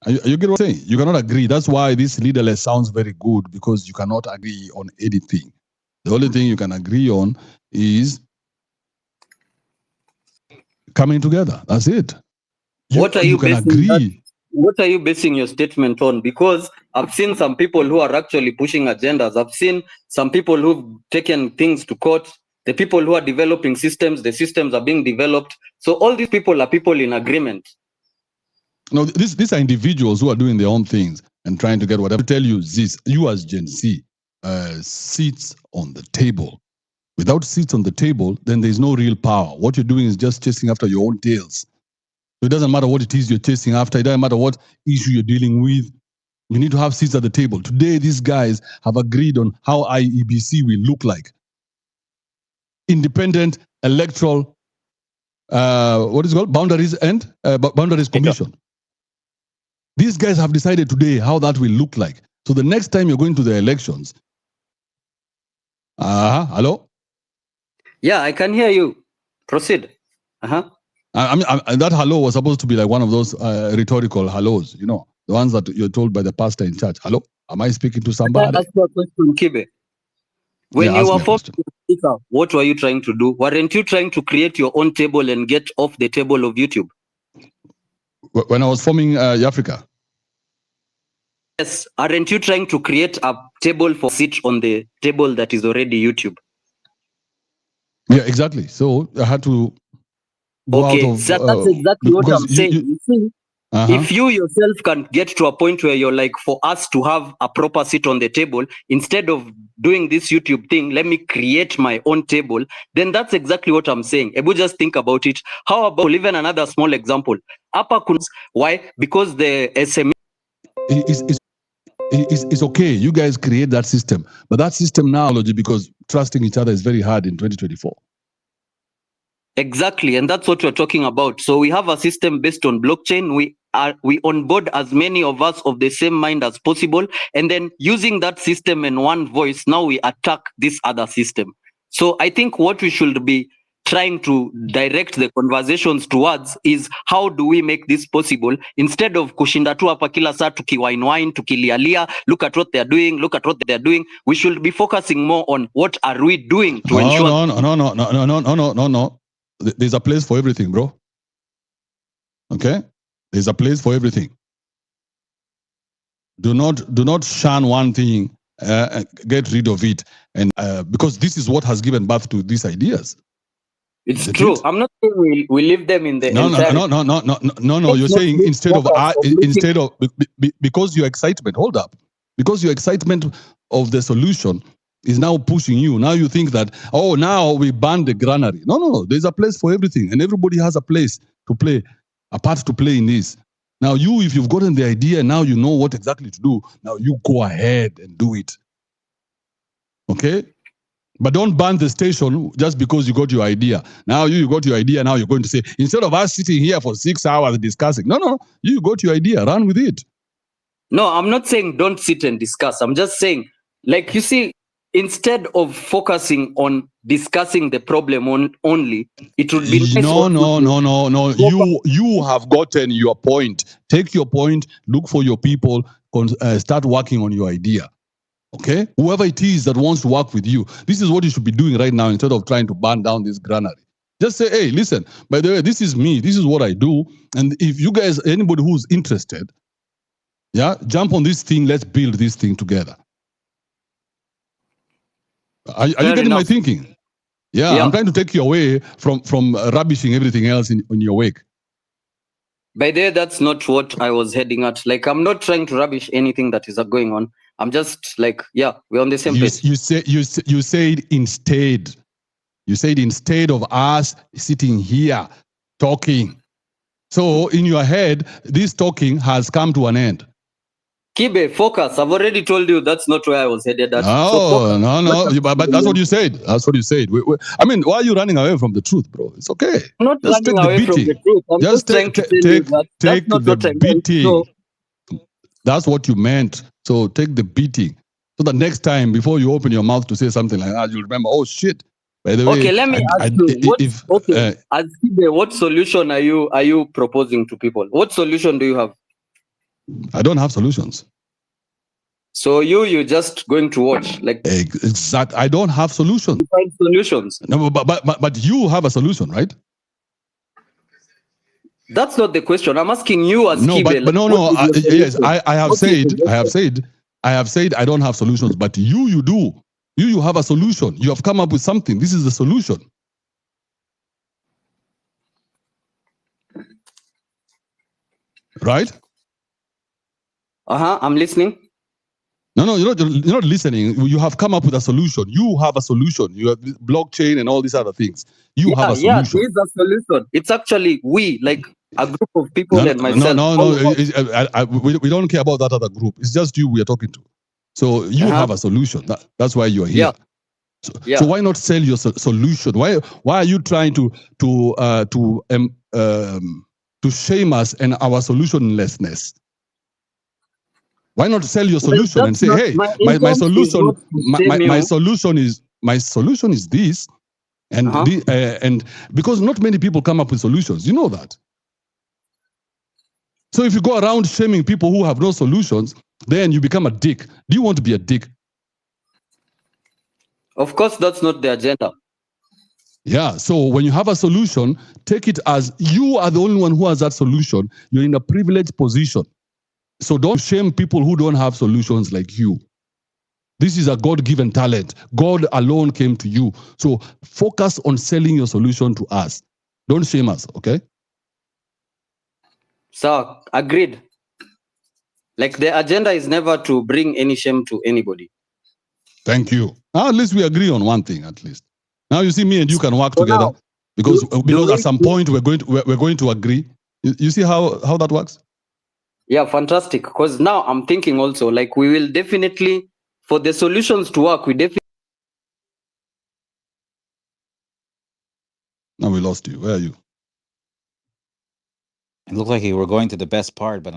You get what I'm saying? You cannot agree. That's why this leaderless sounds very good, because you cannot agree on anything. The only thing you can agree on is coming together. That's it. What are you basing your statement on? Because I've seen some people who are actually pushing agendas. I've seen some people who've taken things to court. The people who are developing systems, the systems are being developed. So all these people are people in agreement. No, these are individuals who are doing their own things and trying to get whatever. I tell you this, you as Gen Z, seats on the table. Without seats on the table, then there's no real power. What you're doing is just chasing after your own tails. So it doesn't matter what it is you're chasing after. It doesn't matter what issue you're dealing with. You need to have seats at the table. Today, these guys have agreed on how IEBC will look like. Independent electoral, what is it called? Boundaries Commission. These guys have decided today how that will look like. So the next time you're going to the elections, hello? Yeah, I can hear you. Proceed. I mean, that hello was supposed to be like one of those rhetorical hellos, you know. The ones that you're told by the pastor in church. Hello? Am I speaking to somebody? Ask you a question, Kibe. When you were forming the speaker, what were you trying to do? Weren't you trying to create your own table and get off the table of YouTube? When I was forming Africa? Yes. Aren't you trying to create a table for sit on the table that is already YouTube? Yeah, exactly. So I had to go out of... so that's exactly what I'm saying. You see, if you yourself can get to a point where you're like, for us to have a proper seat on the table, instead of doing this YouTube thing, let me create my own table, then that's exactly what I'm saying. Ebu, just think about it. How about even another small example? Why? Because the SME... It's okay. You guys create that system. But that system now, because trusting each other is very hard in 2024. Exactly. And that's what we're talking about. So we have a system based on blockchain. We onboard as many of us of the same mind as possible. And then using that system and one voice, now we attack this other system. So I think what we should be trying to direct the conversations towards is how do we make this possible, instead of kushinda tu hapa kila saa tukiwine tukilialia, look at what they're doing. We should be focusing more on what are we doing to ensure... No. There's a place for everything, bro. Okay? There's a place for everything. Do not shun one thing, get rid of it, and because this is what has given birth to these ideas. It's true. I'm not saying we leave them in the No. You're saying instead of because your excitement. Hold up, because your excitement of the solution is now pushing you. Now you think that now we ban the granary. No. There's a place for everything, and everybody has a place to play, a part to play in this. Now if you've gotten the idea, now you know what exactly to do. Now you go ahead and do it. Okay. But don't ban the station just because you got your idea. Now you got your idea, now you're going to say, instead of us sitting here for 6 hours discussing. No. You got your idea, run with it. No, I'm not saying don't sit and discuss. I'm just saying, like, you see, instead of focusing on discussing the problem only, it would be nice. No. You have gotten your point. Take your point, look for your people, start working on your idea. Okay? Whoever it is that wants to work with you, this is what you should be doing right now instead of trying to burn down this granary. Just say, hey, listen, by the way, this is me. This is what I do. And if you guys, anybody who's interested, jump on this thing. Let's build this thing together. Are you getting my thinking? Yeah, I'm trying to take you away from rubbishing everything else in your wake. By the way, that's not what I was heading at. Like, I'm not trying to rubbish anything that is going on. I'm just like, we're on the same page. You said instead. You said instead of us sitting here talking. So in your head, this talking has come to an end. Kibe, focus. I've already told you that's not where I was headed at. No. But that's what you said. That's what you said. I mean, why are you running away from the truth, bro? It's okay. I'm not running away from the truth. I'm just trying to tell you that that's not what I meant. So, that's what you meant. So take the beating. So the next time, before you open your mouth to say something like that, you'll remember, oh shit. By the way, okay, let me ask you. As Kibe, what solution are you proposing to people? What solution do you have? I don't have solutions. So you're just going to watch, like, exactly. I don't have solutions. You find solutions. No, but you have a solution, right? That's not the question. I'm asking you as no, Kibe. But no. Yes, I have said I don't have solutions, but you do. You have a solution. You have come up with something. This is the solution. Right? I'm listening. No, you're not listening. You have come up with a solution. You have a solution. You have blockchain and all these other things. You have a solution. Yeah, there is a solution. It's actually we, like a group of people and myself. No. We don't care about that other group. It's just you we are talking to. So you have a solution. That's why you are here. So why not sell your solution? Why are you trying to shame us and our solutionlessness? Why not sell your solution and say, hey, my solution is this, and because not many people come up with solutions, you know that. So if you go around shaming people who have no solutions, then you become a dick. Do you want to be a dick? Of course, that's not the agenda. Yeah, so when you have a solution, take it as you are the only one who has that solution. You're in a privileged position. So don't shame people who don't have solutions like you. This is a God-given talent. God alone came to you. So focus on selling your solution to us. Don't shame us, okay? So, agreed. Like the agenda is never to bring any shame to anybody. Thank you. Now, at least we agree on one thing, at least. Now you see me and you can work So together now, because do at some point we're going to agree. You see how that works? Yeah, fantastic. Because now I'm thinking also, like we will definitely, for the solutions to work, we definitely. Now we lost you. Where are you? It looked like you were going to the best part, but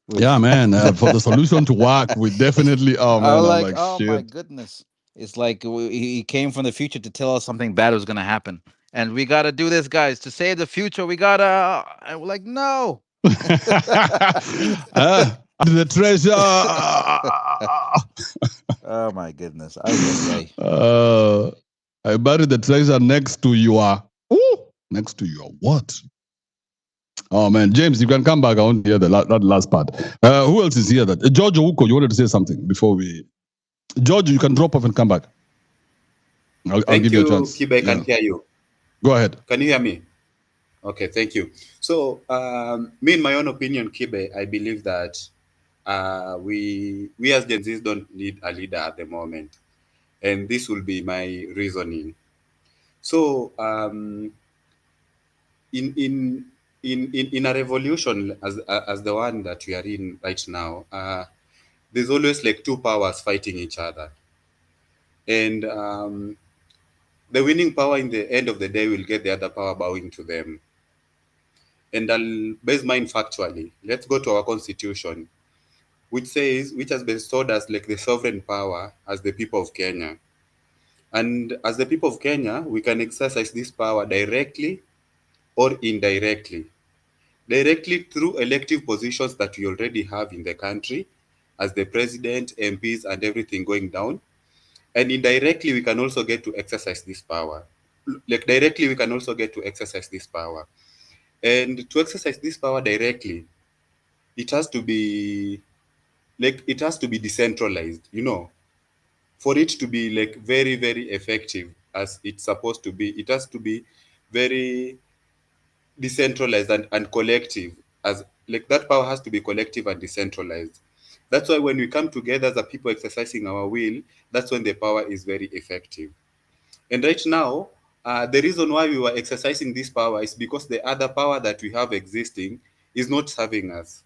yeah, man. For the solution to work, we definitely. Oh man, I'm like, oh shit. my goodness! It's like he came from the future to tell us something bad was going to happen, and we got to do this, guys, to save the future. We gotta. We're like, no. The treasure. Oh my goodness! I buried the treasure next to your. Next to your what? Oh man, James, you can come back. I want to hear that last part. Who else is here? George Owuko, you wanted to say something before we. George, you can drop off and come back. I'll give you a chance. Kibe, I can hear you. Go ahead. Can you hear me? Okay, thank you. So, me, in my own opinion, Kibe, I believe that we as Gen Zs don't need a leader at the moment, and this will be my reasoning. So, in a revolution as the one that we are in right now, there's always like two powers fighting each other, and the winning power in the end of the day will get the other power bowing to them. And I'll base mine factually. Let's go to our constitution, which has bestowed us like the sovereign power as the people of Kenya. And as the people of Kenya, we can exercise this power directly or indirectly. Directly through elective positions that we already have in the country, as the president, MPs, and everything going down. And indirectly, we can also get to exercise this power. Like directly, we can also get to exercise this power. And to exercise this power directly, it has to be decentralized, for it to be like very, very effective as it's supposed to be. It has to be very decentralized and collective, as like that power has to be collective and decentralized. That's why when we come together as a people exercising our will, that's when the power is very effective. And right now, the reason why we were exercising this power is because the other power that we have existing is not serving us,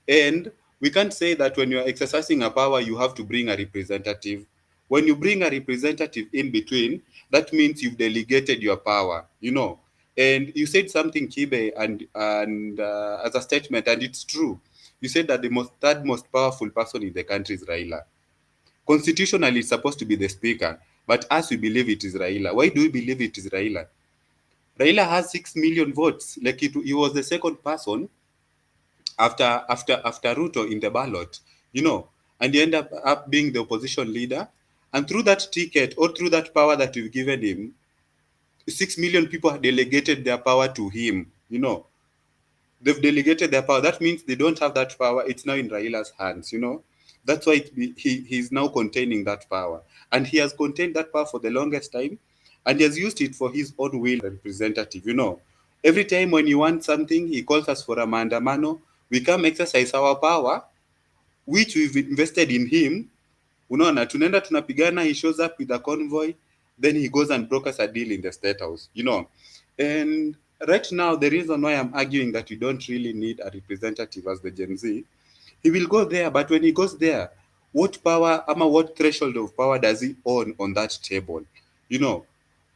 And we can't say that when you're exercising a power, you have to bring a representative. When you bring a representative in between, that means you've delegated your power, And you said something, Kibe, and as a statement, and it's true. You said that the third most powerful person in the country is Raila. Constitutionally, it's supposed to be the speaker, but as we believe it is Raila. Why do we believe it is Raila? Raila has 6 million votes. Like he was the second person after Ruto in the ballot, and he ended up being the opposition leader. And through that ticket or through that power that we've given him, 6 million people have delegated their power to him, They've delegated their power. That means they don't have that power. It's now in Raila's hands, That's why he's now containing that power. And he has contained that power for the longest time. And he has used it for his own will representative, Every time when you want something, he calls us for a Maandamano. We come exercise our power, which we've invested in him. Unaona, tunaenda tunapigana, he shows up with a convoy, then he goes and brokers a deal in the State House, And right now, the reason why I'm arguing that we don't really need a representative as the Gen Z, he will go there, but when he goes there, what power, what threshold of power does he own on that table? Pale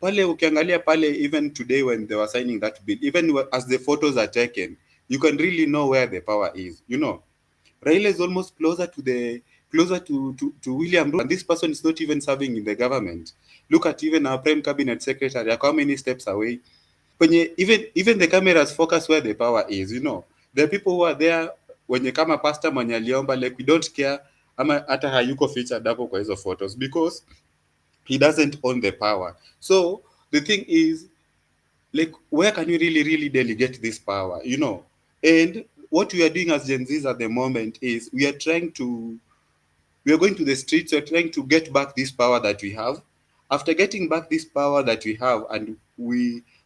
ukiangalia pale, even today when they were signing that bill, even as the photos are taken, you can really know where the power is, Raila is almost closer to William Ruto, and this person is not even serving in the government. Look at even our Prime Cabinet Secretary, how many steps away. even the cameras focus where the power is, you know. There are people who are there wenye kama pastor mwenye aliomba, like we don't care ama hata hayuko featured hapo kwa hizo photos because he doesn't own the power. So the thing is, like, where can you really delegate this power, you know? And what we are doing as Gen Zs at the moment is we are going to the streets, we're trying to get back this power that we have. After getting back this power that we have, and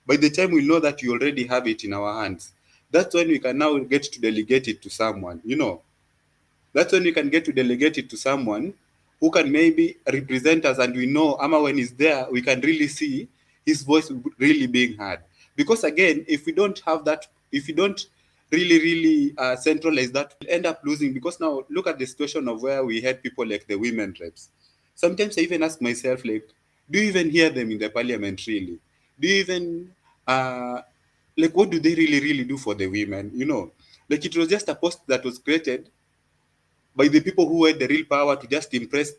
by the time we know that we already have it in our hands, that's when we can now get to delegate it to someone, you know. That's when we can get to delegate it to someone who can maybe represent us, and we know Ama when he's there, we can really see his voice really being heard. Because again, if we don't have that, if we don't really centralize that, we'll end up losing. Because now look at the situation of where we had people like the women reps. Sometimes I even ask myself, like, do you even hear them in the parliament really? Do you even like, what do they really do for the women, you know? Like, it was just a post that was created by the people who had the real power to just impress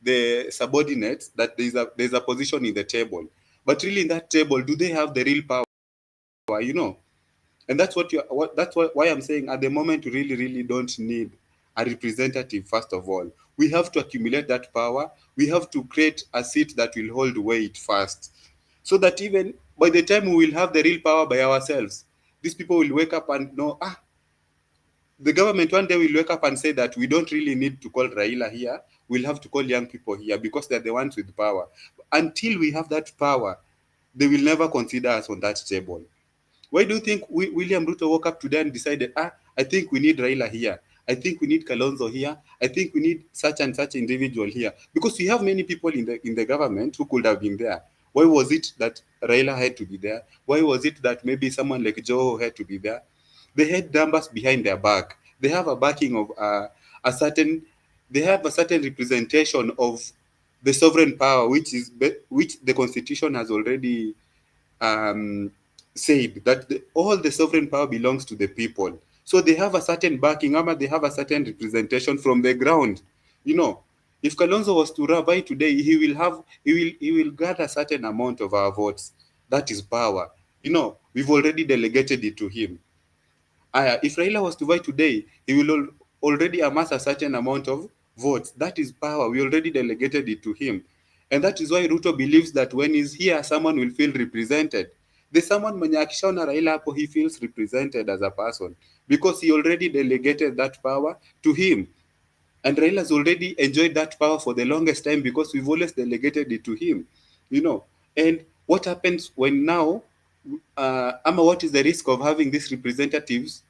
the subordinates that there's a position in the table. But really in that table, do they have the real power, you know? And that's why I'm saying at the moment we really don't need a representative. First of all, we have to accumulate that power. We have to create a seat that will hold weight first, so that even by the time we will have the real power by ourselves, these people will wake up and know, the government one day will wake up and say that we don't really need to call Raila here. We'll have to call young people here because they're the ones with power. Until we have that power, they will never consider us on that table. Why do you think William Ruto woke up today and decided, I think we need Raila here. I think we need Kalonzo here. I think we need such and such individual here. Because we have many people in the government who could have been there. Why was it that Raila had to be there? Why was it that maybe someone like Joe had to be there? They had numbers behind their back. They have a backing of a certain representation of the sovereign power, which the constitution has already said that all the sovereign power belongs to the people. So they have a certain backing, they have a certain representation from the ground. You know, if Kalonzo was to rabbi today, he will gather a certain amount of our votes. That is power. You know, we've already delegated it to him. If Raila was to vie today, he will already amass a certain amount of votes. That is power. We already delegated it to him. And that is why Ruto believes that when he's here, someone will feel represented. There's someone mwenye akishaona Raila hapo, he feels represented as a person because he already delegated that power to him. And Raila has already enjoyed that power for the longest time because we've always delegated it to him, you know. And what happens when now, what is the risk of having these representatives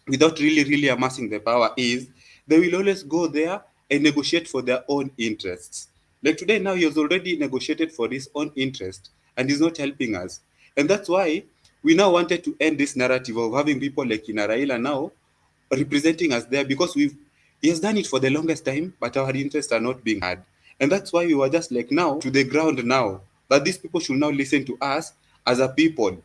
without really amassing the power is they will always go there and negotiate for their own interests. Like today now, he has already negotiated for his own interest and is not helping us. And that's why we now wanted to end this narrative of having people like Ina Raila now representing us there, because he has done it for the longest time, but our interests are not being heard. And that's why we were just like, now to the ground now, that these people should now listen to us as a people.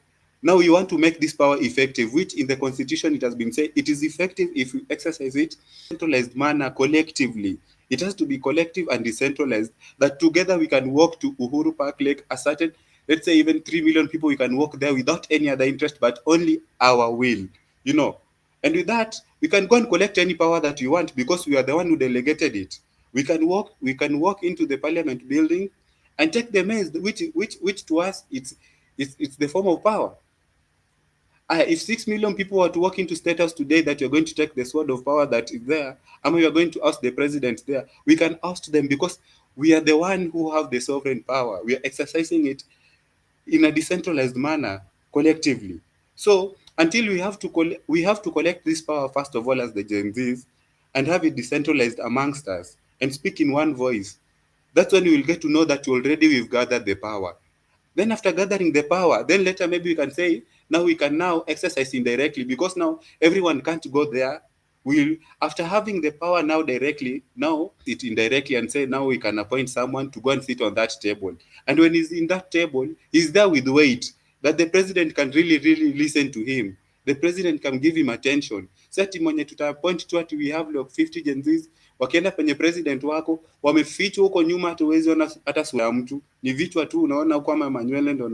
Now we want to make this power effective, which in the constitution it has been said it is effective if you exercise it in a centralized manner collectively. It has to be collective and decentralized, that together we can walk to Uhuru Park Lake, a certain, let's say even 3 million people, we can walk there without any other interest, but only our will, you know. And with that, we can go and collect any power that we want because we are the one who delegated it. We can walk into the parliament building and take the maize, which to us it's the form of power. If 6 million people were to walk into State House today that you're going to take the sword of power that is there, you're going to oust the president there, we can oust them because we are the one who have the sovereign power. We are exercising it in a decentralized manner collectively. So until we have to collect this power first of all as the Gen Zs and have it decentralized amongst us and speak in one voice. That's when we will get to know that already we've gathered the power. Then after gathering the power, then later maybe we can say, now we can now exercise indirectly, because now everyone can't go there. After having the power now directly, now sit indirectly and say, now we can appoint someone to go and sit on that table. And when he's in that table, he's there with weight that the president can really listen to him. The president can give him attention. Sati mwenye tutaappoint tu ati we have like 50 Gen Zs, wakienda penye president wako wamefichwa huko nyuma, hatuwezi ona hata sura ya mtu, ni vichwa tu unaona huko ama manywele ndio